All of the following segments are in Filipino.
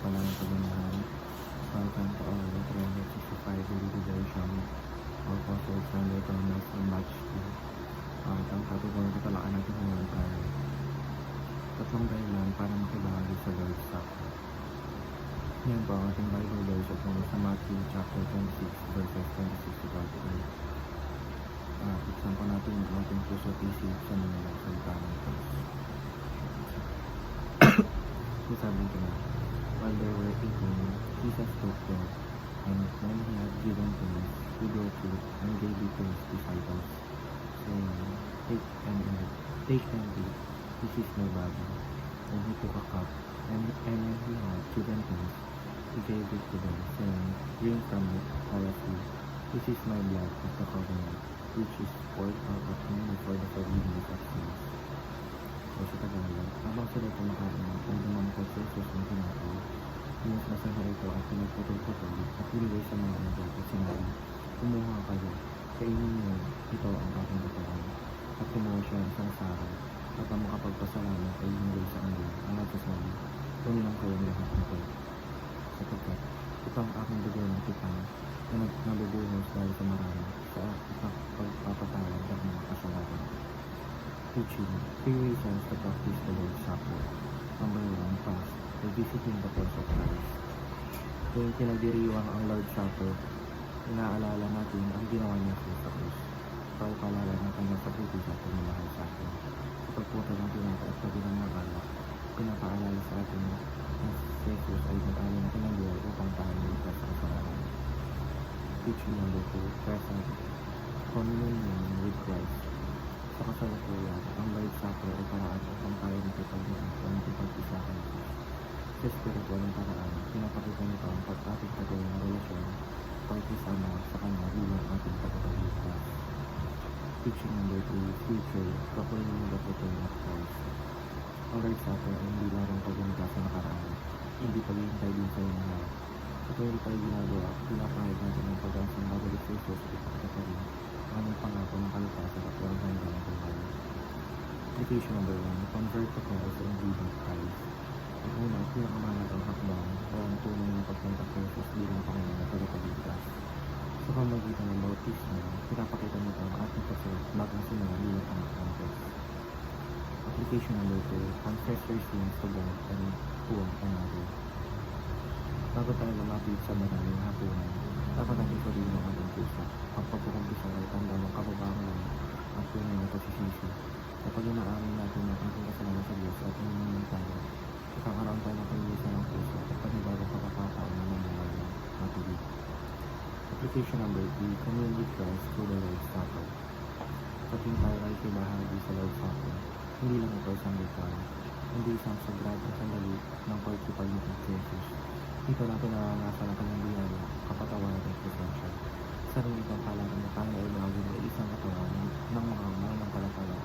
pala ng pagmamahal. Welcome to our 365 daily version of Apostles Sunday Thomas on March 2. Ang katutunan talaan natin ngayon ay tatlong dahilan para makibahagi sa Lord's Supper. Yan po ang ating Bible verse at mula sa Matthew chapter 26 verses 26 to 28. Buksan po natin ang ating puso at isip sa mga salita ng Diyos. Sabi ko na, while they were eating, Jesus took bread, and when he had given thanks, he broke it and gave it to his disciples, saying, Take and eat, this is my body. And he took a cup, and when he had given thanks, he gave it to them, saying, Drink from it, all of you. This is my blood of the covenant, which is poured out of me for the forgiveness of sins. So sa Tagalog, habang sila kumakain, kung dumangkot sa Jesus ng tinapay, pinasma sa harito at pinagputol-putol at binigay sa mga anak at sinabi, Kumuha kayo, kainin niyo, ito ang aking katawan. At kumuha siya ng isang saro, at ang makapagpasalamat ay hinigay sa kanila, ang nagsasabi, Uminom kayo ng lahat nito. Sapagkat, ito ang aking dugo ng tipan, na nabubuhos dahil sa marami, sa pagpapatawad ng mga kasalanan. Teaching, 3 reasons to practice the Lord's Supper. Number 1, fast, revisiting the cross of Christ. Kung pinagdiriwang ang Lord's Supper, inaalala natin ang ginawa niya sa krus. Pagpalala ng kanyang sakripisyo at pagmamahal sa atin. Sa pagputol ng tinapay at pagbilang ng alak, pinapaalala sa atin na si Jesus ay nag-alala ng kanyang buhay upang tayo ligtas sa kasalanan. Teaching number 2, present, communion with Christ. Sa kasalukuyan, ang Lord's Supper ay paraan upang tayo nakipag-iwas o nakipag-isa kay Jesus. Sa spiritual ng paraan, pinapakita nito ang pag-ating patuloy na relasyon pagkisama sa Kanya bilang ating pagkakaligtas. Teaching number 3, future, proclaiming the return of Christ. Ang Lord's Supper ay hindi larang pagganita sa nakaraan, hindi paghihintay din sa iyong mahal. Sa tuwing tayo ginagawa, pinapahid natin ang pag-asang babalik sa Jesus at ipagkakarin ang pangako ng kaligtasan at walang hanggang buhay. Application number 1, convert to Christ and live with Christ. Ang una at pinakamahalagang hakbang o ang tunay ng pagpunta kay Jesus bilang Panginoon at tagapagligtas. Sa pamagitan ng bautismo, pinapakita nito ang ating pagsunod bagang simula bilang anak ng Diyos. Application number 2, confess your sins to God and to one another. Bago tayo lumapit sa maraming hapunan, dapat natin sabihin ng ating puso. Ang pagkukumpisa ay tanda ng kababangan at tunay na pagsisisi. Kapag inaamin natin ang ating kasalanan sa Diyos at hinihingi tayo, ikakaroon tayo ng pag-iisa ng puso at panibagong pagkakataon na mamuhay ng matubig. Application number 3, commune with Christ through the Lord's Supper. Kapag tayo ay pinahagi sa Lord's Supper, hindi lang ito isang ritual, hindi isang sagradong sandali ng pagkipagnitin sa Jesus. Dito natin naranasan ang kanyang biyaya, kapatawaran at presensya. Sarili itong palaran na tayo ay bahagi ng isang katawan ng mga mananampalataya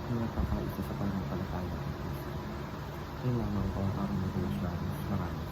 na nagkakaisa sa pananampalataya ng Kristo. Yun lamang po ang aking mga Maraming